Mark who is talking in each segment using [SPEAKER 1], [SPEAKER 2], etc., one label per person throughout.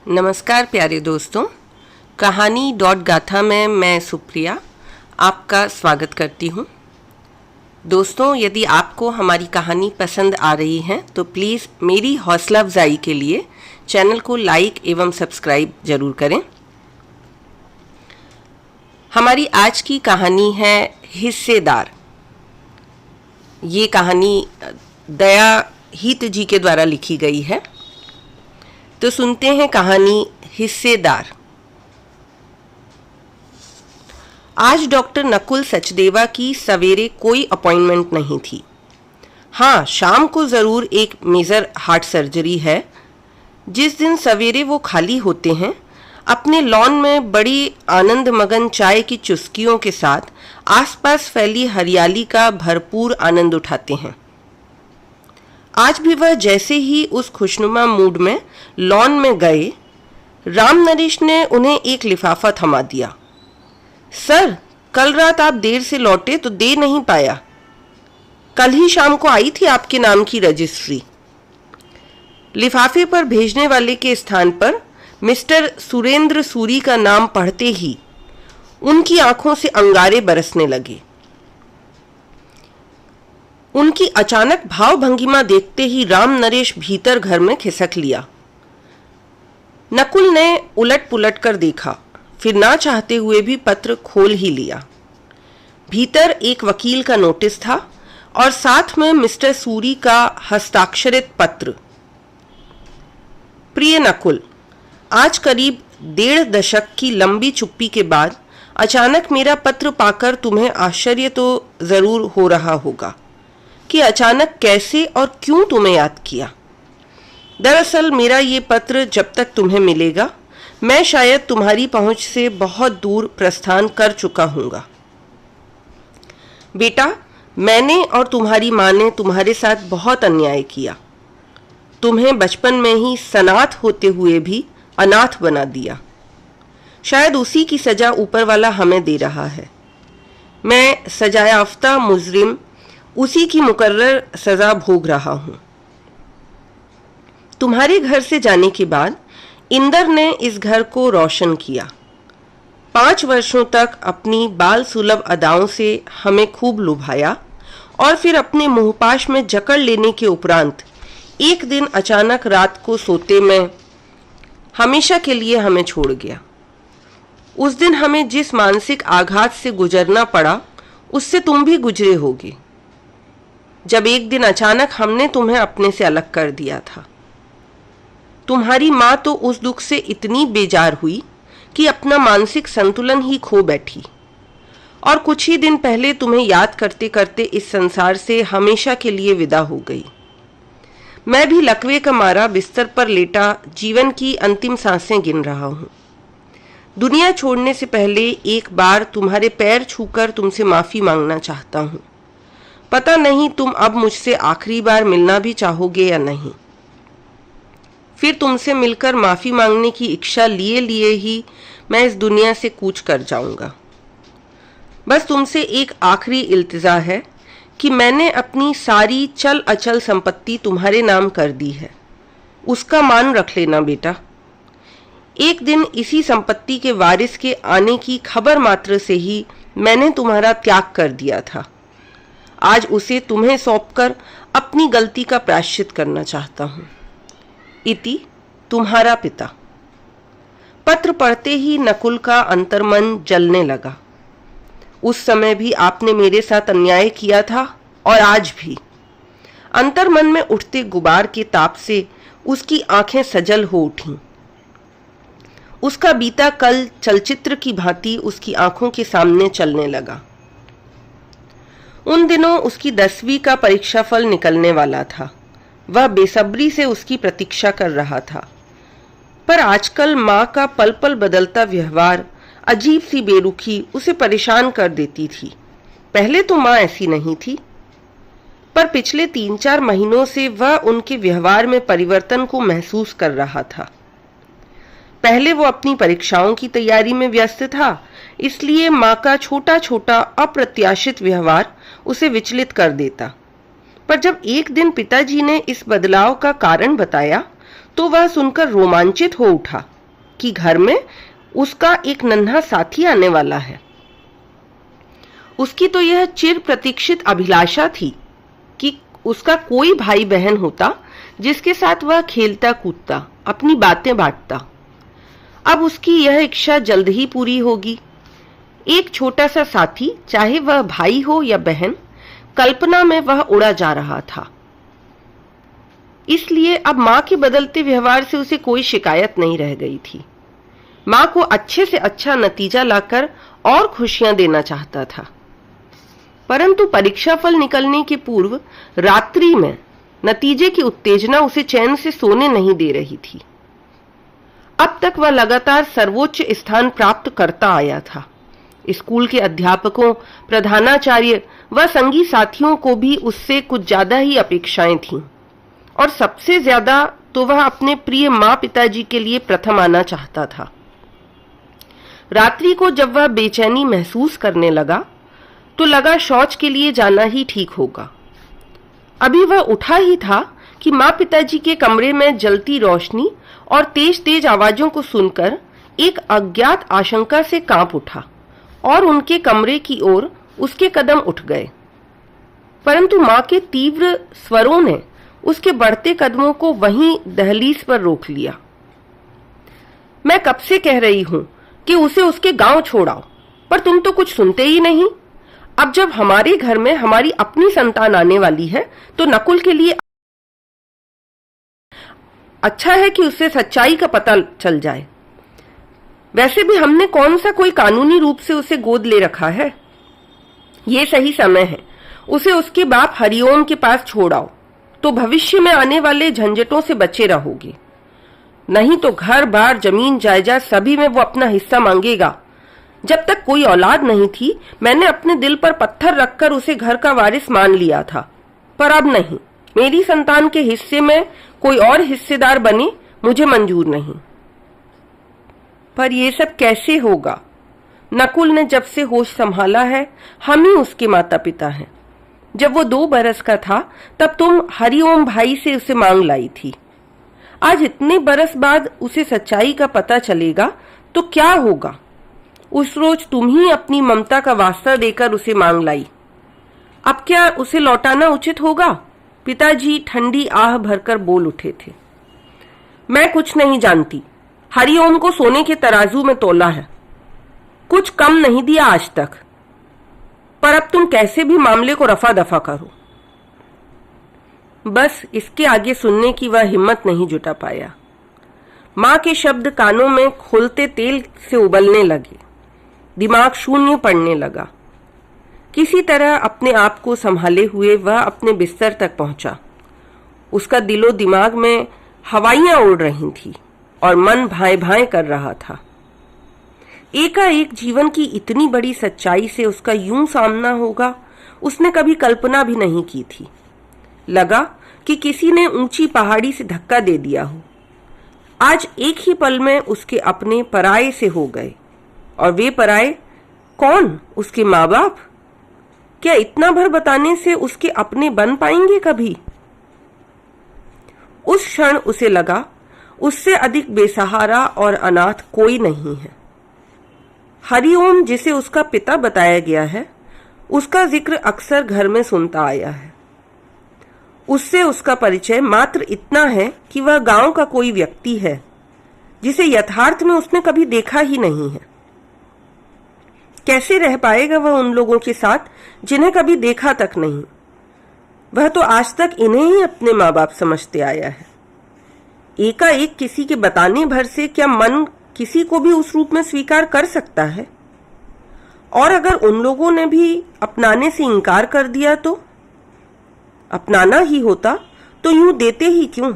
[SPEAKER 1] नमस्कार प्यारे दोस्तों, कहानी डॉट गाथा में मैं सुप्रिया आपका स्वागत करती हूँ। दोस्तों, यदि आपको हमारी कहानी पसंद आ रही है तो प्लीज़ मेरी हौसला अफजाई के लिए चैनल को लाइक एवं सब्सक्राइब जरूर करें। हमारी आज की कहानी है हिस्सेदार। ये कहानी दया हित जी के द्वारा लिखी गई है। तो सुनते हैं कहानी हिस्सेदार। आज डॉक्टर नकुल सचदेवा की सवेरे कोई अपॉइंटमेंट नहीं थी। हाँ, शाम को ज़रूर एक मेजर हार्ट सर्जरी है। जिस दिन सवेरे वो खाली होते हैं, अपने लॉन में बड़ी आनंद मगन चाय की चुस्कियों के साथ आसपास फैली हरियाली का भरपूर आनंद उठाते हैं। आज भी वह जैसे ही उस खुशनुमा मूड में लॉन में गए, राम नरेश ने उन्हें एक लिफाफा थमा दिया। सर, कल रात आप देर से लौटे तो दे नहीं पाया। कल ही शाम को आई थी आपके नाम की रजिस्ट्री। लिफाफे पर भेजने वाले के स्थान पर मिस्टर सुरेंद्र सूरी का नाम पढ़ते ही उनकी आंखों से अंगारे बरसने लगे। उनकी अचानक भाव भंगिमा देखते ही राम नरेश भीतर घर में खिसक लिया। नकुल ने उलट पुलट कर देखा, फिर ना चाहते हुए भी पत्र खोल ही लिया। भीतर एक वकील का नोटिस था और साथ में मिस्टर सूरी का हस्ताक्षरित पत्र। प्रिय नकुल, आज करीब 1.5 दशक की लंबी चुप्पी के बाद अचानक मेरा पत्र पाकर तुम्हें आश्चर्य तो जरूर हो रहा होगा कि अचानक कैसे और क्यों तुम्हें याद किया। दरअसल मेरा ये पत्र जब तक तुम्हें मिलेगा, मैं शायद तुम्हारी पहुंच से बहुत दूर प्रस्थान कर चुका हूँगा। बेटा, मैंने और तुम्हारी माँ ने तुम्हारे साथ बहुत अन्याय किया। तुम्हें बचपन में ही सनाथ होते हुए भी अनाथ बना दिया। शायद उसी की सजा ऊपर वाला हमें दे रहा है। मैं सजायाफ्ता मुजरिम उसी की मुकर्रर सजा भोग रहा हूँ। तुम्हारे घर से जाने के बाद इंदर ने इस घर को रोशन किया। 5 वर्षों तक अपनी बाल सुलभ अदाओं से हमें खूब लुभाया और फिर अपने मुंहपाश में जकड़ लेने के उपरांत एक दिन अचानक रात को सोते में हमेशा के लिए हमें छोड़ गया। उस दिन हमें जिस मानसिक आघात से गुजरना पड़ा, उससे तुम भी गुजरे होगे, जब एक दिन अचानक हमने तुम्हें अपने से अलग कर दिया था। तुम्हारी माँ तो उस दुख से इतनी बेजार हुई कि अपना मानसिक संतुलन ही खो बैठी और कुछ ही दिन पहले तुम्हें याद करते करते इस संसार से हमेशा के लिए विदा हो गई। मैं भी लकवे का मारा बिस्तर पर लेटा जीवन की अंतिम सांसें गिन रहा हूँ। दुनिया छोड़ने से पहले एक बार तुम्हारे पैर छूकर तुमसे माफ़ी मांगना चाहता हूँ। पता नहीं तुम अब मुझसे आखिरी बार मिलना भी चाहोगे या नहीं। फिर तुमसे मिलकर माफ़ी मांगने की इच्छा लिए लिए ही मैं इस दुनिया से कूच कर जाऊंगा। बस तुमसे एक आखिरी इल्तिजा है कि मैंने अपनी सारी चल अचल संपत्ति तुम्हारे नाम कर दी है। उसका मान रख लेना बेटा। एक दिन इसी संपत्ति के वारिस के आने की खबर मात्र से ही मैंने तुम्हारा त्याग कर दिया था। आज उसे तुम्हें सौंपकर अपनी गलती का प्रायश्चित करना चाहता हूँ। इति तुम्हारा पिता। पत्र पढ़ते ही नकुल का अंतर्मन जलने लगा। उस समय भी आपने मेरे साथ अन्याय किया था और आज भी। अंतर्मन में उठते गुबार के ताप से उसकी आंखें सजल हो उठीं। उसका बीता कल चलचित्र की भांति उसकी आंखों के सामने चलने लगा। उन दिनों उसकी 10वीं का परीक्षाफल निकलने वाला था। वह बेसब्री से उसकी प्रतीक्षा कर रहा था। पर आजकल माँ का पल पल बदलता व्यवहार, अजीब सी बेरुखी उसे परेशान कर देती थी। पहले तो माँ ऐसी नहीं थी, पर पिछले 3-4 महीनों से वह उनके व्यवहार में परिवर्तन को महसूस कर रहा था। पहले वो अपनी परीक्षाओं की तैयारी में व्यस्त था, इसलिए माँ का छोटा छोटा अप्रत्याशित व्यवहार उसे विचलित कर देता। पर जब एक दिन पिताजी ने इस बदलाव का कारण बताया तो वह सुनकर रोमांचित हो उठा कि घर में उसका एक नन्हा साथी आने वाला है। उसकी तो यह चिर प्रतीक्षित अभिलाषा थी कि उसका कोई भाई बहन होता जिसके साथ वह खेलता कूदता, अपनी बातें बांटता। अब उसकी यह इच्छा जल्द ही पूरी होगी। एक छोटा सा साथी, चाहे वह भाई हो या बहन, कल्पना में वह उड़ा जा रहा था। इसलिए अब मां के बदलते व्यवहार से उसे कोई शिकायत नहीं रह गई थी। मां को अच्छे से अच्छा नतीजा लाकर और खुशियां देना चाहता था, परंतु परीक्षा फल निकलने के पूर्व रात्रि में नतीजे की उत्तेजना उसे चैन से सोने नहीं दे रही थी। अब तक वह लगातार सर्वोच्च स्थान प्राप्त करता आया था। स्कूल के अध्यापकों, प्रधानाचार्य व संगी साथियों को भी उससे कुछ ज्यादा ही अपेक्षाएं थीं, और सबसे ज्यादा तो वह अपने प्रिय माँ पिताजी के लिए प्रथम आना चाहता था। रात्रि को जब वह बेचैनी महसूस करने लगा तो लगा शौच के लिए जाना ही ठीक होगा। अभी वह उठा ही था कि माँ पिताजी के कमरे में जलती रोशनी और तेज तेज आवाजों को सुनकर एक अज्ञात आशंका से कांप उठा और उनके कमरे की ओर उसके कदम उठ गए। परंतु माँ के तीव्र स्वरों ने उसके बढ़ते कदमों को वहीं दहलीज पर रोक लिया। मैं कब से कह रही हूं कि उसे उसके गांव छोड़ाओ, पर तुम तो कुछ सुनते ही नहीं। अब जब हमारे घर में हमारी अपनी संतान आने वाली है तो नकुल के लिए अच्छा है कि उससे सच्चाई का पता चल जाए। वैसे भी हमने कौन सा कोई कानूनी रूप से उसे गोद ले रखा है। ये सही समय है, उसे उसके बाप हरिओम के पास छोड़ाओ, तो भविष्य में आने वाले झंझटों से बचे रहोगे। नहीं तो घर बार जमीन जायदाद सभी में वो अपना हिस्सा मांगेगा। जब तक कोई औलाद नहीं थी, मैंने अपने दिल पर पत्थर रखकर उसे घर का वारिस मान लिया था, पर अब नहीं। मेरी संतान के हिस्से में कोई और हिस्सेदार बने, मुझे मंजूर नहीं। पर यह सब कैसे होगा? नकुल ने जब से होश संभाला है, हम ही उसके माता पिता हैं। जब वो 2 बरस का था तब तुम हरिओम भाई से उसे मांग लाई थी। आज इतने बरस बाद उसे सच्चाई का पता चलेगा तो क्या होगा? उस रोज तुम ही अपनी ममता का वास्ता देकर उसे मांग लाई। अब क्या उसे लौटाना उचित होगा? पिताजी ठंडी आह भरकर बोल उठे थे। मैं कुछ नहीं जानती। हरिओम को सोने के तराजू में तोला है, कुछ कम नहीं दिया आज तक। पर अब तुम कैसे भी मामले को रफा दफा करो। बस इसके आगे सुनने की वह हिम्मत नहीं जुटा पाया। मां के शब्द कानों में खोलते तेल से उबलने लगे। दिमाग शून्य पड़ने लगा। किसी तरह अपने आप को संभाले हुए वह अपने बिस्तर तक पहुंचा। उसका दिलो दिमाग में हवाइयां उड़ रही थी और मन भाए भाए कर रहा था। एकाएक जीवन की इतनी बड़ी सच्चाई से उसका यूं सामना होगा, उसने कभी कल्पना भी नहीं की थी। लगा कि किसी ने ऊंची पहाड़ी से धक्का दे दिया हो। आज एक ही पल में उसके अपने पराये से हो गए। और वे पराये कौन? उसके माँ बाप। क्या इतना भर बताने से उसके अपने बन पाएंगे कभी? उस क्षण उसे लगा उससे अधिक बेसहारा और अनाथ कोई नहीं है। हरिओम, जिसे उसका पिता बताया गया है, उसका जिक्र अक्सर घर में सुनता आया है। उससे उसका परिचय मात्र इतना है कि वह गांव का कोई व्यक्ति है जिसे यथार्थ में उसने कभी देखा ही नहीं है। कैसे रह पाएगा वह उन लोगों के साथ जिन्हें कभी देखा तक नहीं? वह तो आज तक इन्हें ही अपने माँ बाप समझते आया है। एकाएक किसी के बताने भर से क्या मन किसी को भी उस रूप में स्वीकार कर सकता है? और अगर उन लोगों ने भी अपनाने से इनकार कर दिया तो? अपनाना ही होता तो यूं देते ही क्यों?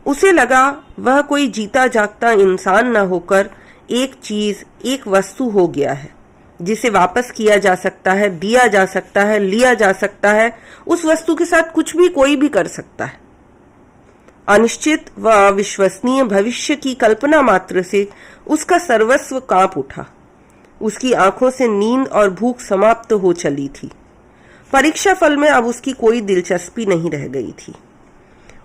[SPEAKER 1] उसे लगा वह कोई जीता जागता इंसान न होकर एक चीज, एक वस्तु हो गया है जिसे वापस किया जा सकता है, दिया जा सकता है, लिया जा सकता है। उस वस्तु के साथ कुछ भी कोई भी कर सकता है। अनिश्चित व अविश्वसनीय भविष्य की कल्पना मात्र से उसका सर्वस्व कांप उठा। उसकी आंखों से नींद और भूख समाप्त हो चली थी। परीक्षा फल में अब उसकी कोई दिलचस्पी नहीं रह गई थी।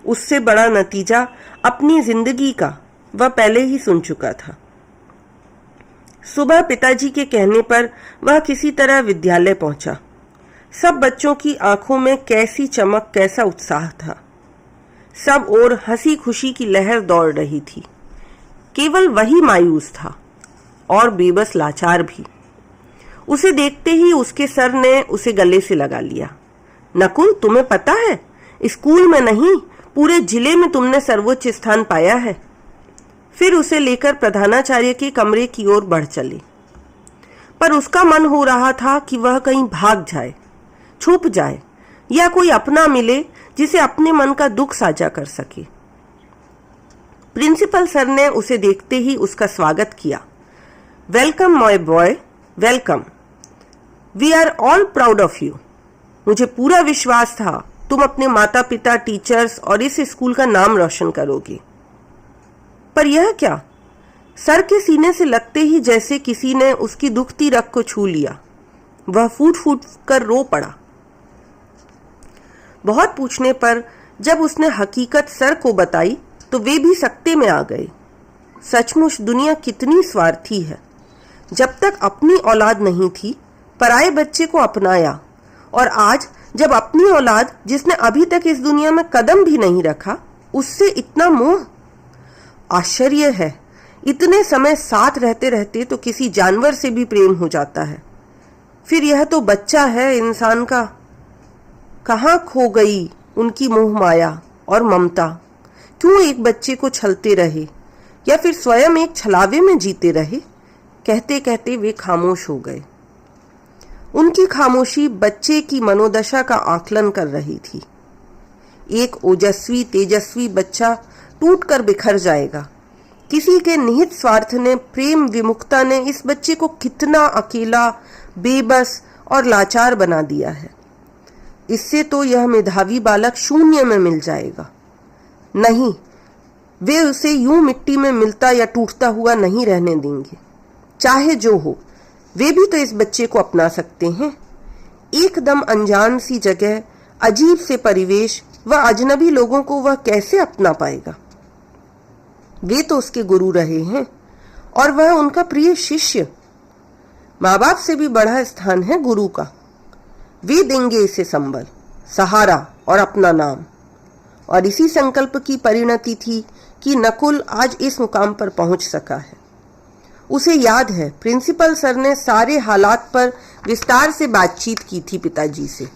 [SPEAKER 1] उससे बड़ा नतीजा अपनी जिंदगी का वह पहले ही सुन चुका था। सुबह पिताजी के कहने पर वह किसी तरह विद्यालय पहुंचा। सब बच्चों की आंखों में कैसी चमक, कैसा उत्साह था। सब ओर हंसी खुशी की लहर दौड़ रही थी। केवल वही मायूस था और बेबस लाचार भी। उसे देखते ही उसके सर ने उसे गले से लगा लिया। नकुल, तुम्हें पता है, स्कूल में नहीं, पूरे जिले में तुमने सर्वोच्च स्थान पाया है। फिर उसे लेकर प्रधानाचार्य के कमरे की ओर बढ़ चले। पर उसका मन हो रहा था कि वह कहीं भाग जाए, छुप जाए, या कोई अपना मिले जिसे अपने मन का दुख साझा कर सके। प्रिंसिपल सर ने उसे देखते ही उसका स्वागत किया। Welcome my boy, welcome. We are all proud of you. मुझे पूरा विश्वास था तुम अपने माता पिता, टीचर्स और इस स्कूल का नाम रोशन करोगे। पर यह क्या? सर के सीने से लगते ही जैसे किसी ने उसकी दुखती रग को छू लिया। वह फूट फूट कर रो पड़ा। बहुत पूछने पर जब उसने हकीकत सर को बताई तो वे भी सकते में आ गए। सचमुच दुनिया कितनी स्वार्थी है। जब तक अपनी औलाद नहीं थी, पराये बच्चे को अपनाया, और आज जब अपनी औलाद, जिसने अभी तक इस दुनिया में कदम भी नहीं रखा, उससे इतना मोह। आश्चर्य है, इतने समय साथ रहते रहते तो किसी जानवर से भी प्रेम हो जाता है। फिर यह तो बच्चा है इंसान का। कहाँ खो गई उनकी मोह माया और ममता? क्यों एक बच्चे को छलते रहे, या फिर स्वयं एक छलावे में जीते रहे? कहते कहते वे खामोश हो गए। उनकी खामोशी बच्चे की मनोदशा का आकलन कर रही थी। एक ओजस्वी तेजस्वी बच्चा टूटकर बिखर जाएगा। किसी के निहित स्वार्थ ने, प्रेम विमुखता ने इस बच्चे को कितना अकेला, बेबस और लाचार बना दिया है। इससे तो यह मेधावी बालक शून्य में मिल जाएगा। नहीं, वे उसे यूं मिट्टी में मिलता या टूटता हुआ नहीं रहने देंगे। चाहे जो हो, वे भी तो इस बच्चे को अपना सकते हैं। एकदम अनजान सी जगह, अजीब से परिवेश व अजनबी लोगों को वह कैसे अपना पाएगा? वे तो उसके गुरु रहे हैं और वह उनका प्रिय शिष्य। माँ बाप से भी बड़ा स्थान है गुरु का। वे देंगे इसे संबल, सहारा और अपना नाम। और इसी संकल्प की परिणति थी कि नकुल आज इस मुकाम पर पहुंच सका है। उसे याद है, प्रिंसिपल सर ने सारे हालात पर विस्तार से बातचीत की थी पिताजी से,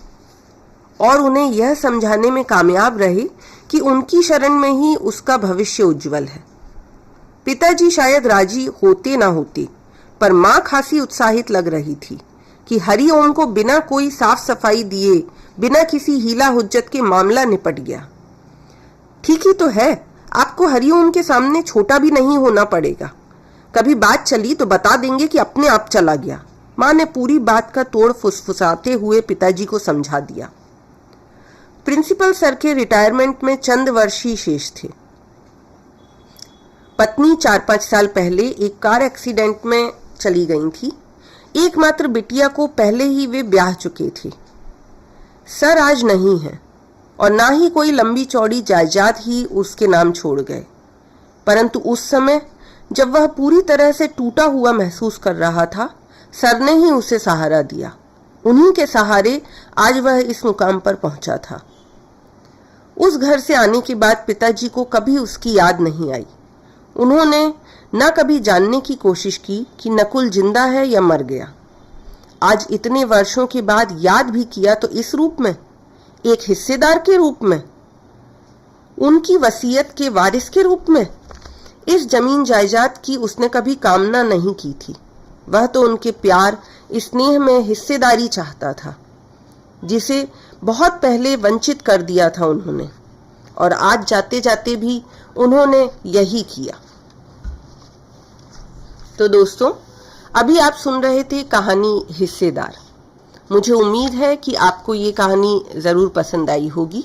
[SPEAKER 1] और उन्हें यह समझाने में कामयाब रहे कि उनकी शरण में ही उसका भविष्य उज्जवल है। पिताजी शायद राजी होते ना होते, पर माँ खासी उत्साहित लग रही थी कि हरिओम को बिना कोई साफ सफाई दिए, बिना किसी हीला हुज्जत के मामला निपट गया। ठीक ही तो है, आपको हरिओम के सामने छोटा भी नहीं होना पड़ेगा। कभी बात चली तो बता देंगे कि अपने आप चला गया। माँ ने पूरी बात का तोड़ फुसफुसाते हुए पिताजी को समझा दिया। प्रिंसिपल सर के रिटायरमेंट में चंद वर्ष ही शेष थे। पत्नी 4-5 साल पहले एक कार एक्सीडेंट में चली गई थी। एकमात्र बिटिया को पहले ही वे ब्याह चुके थे। सर आज नहीं है और ना ही कोई लंबी चौड़ी जायदाद ही उसके नाम छोड़ गए, परंतु उस समय जब वह पूरी तरह से टूटा हुआ महसूस कर रहा था, सर ने ही उसे सहारा दिया। उन्हीं के सहारे आज वह इस मुकाम पर पहुंचा था। उस घर से आने के बाद पिताजी को कभी उसकी याद नहीं आई। उन्होंने न कभी जानने की कोशिश की कि नकुल जिंदा है या मर गया। आज इतने वर्षों के बाद याद भी किया तो इस रूप में, एक हिस्सेदार के रूप में, उनकी वसीयत के वारिस के रूप में। इस जमीन जायदाद की उसने कभी कामना नहीं की थी। वह तो उनके प्यार, स्नेह में हिस्सेदारी चाहता था, जिसे बहुत पहले वंचित कर दिया था उन्होंने, और आज जाते जाते भी उन्होंने यही किया। तो दोस्तों, अभी आप सुन रहे थे कहानी हिस्सेदार। मुझे उम्मीद है कि आपको ये कहानी ज़रूर पसंद आई होगी।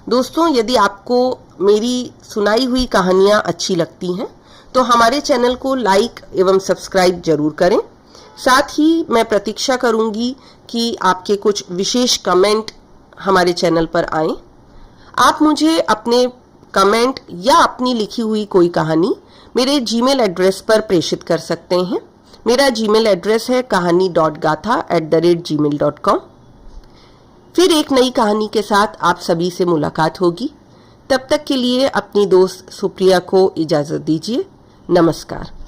[SPEAKER 1] दोस्तों, यदि आपको मेरी सुनाई हुई कहानियाँ अच्छी लगती हैं तो हमारे चैनल को लाइक एवं सब्सक्राइब जरूर करें। साथ ही मैं प्रतीक्षा करूंगी कि आपके कुछ विशेष कमेंट हमारे चैनल पर आएं। आप मुझे अपने कमेंट या अपनी लिखी हुई कोई कहानी मेरे जीमेल एड्रेस पर प्रेषित कर सकते हैं। मेरा जीमेल एड्रेस है kahani.gatha@gmail.com। फिर एक नई कहानी के साथ आप सभी से मुलाकात होगी। तब तक के लिए अपनी दोस्त सुप्रिया को इजाज़त दीजिए। नमस्कार।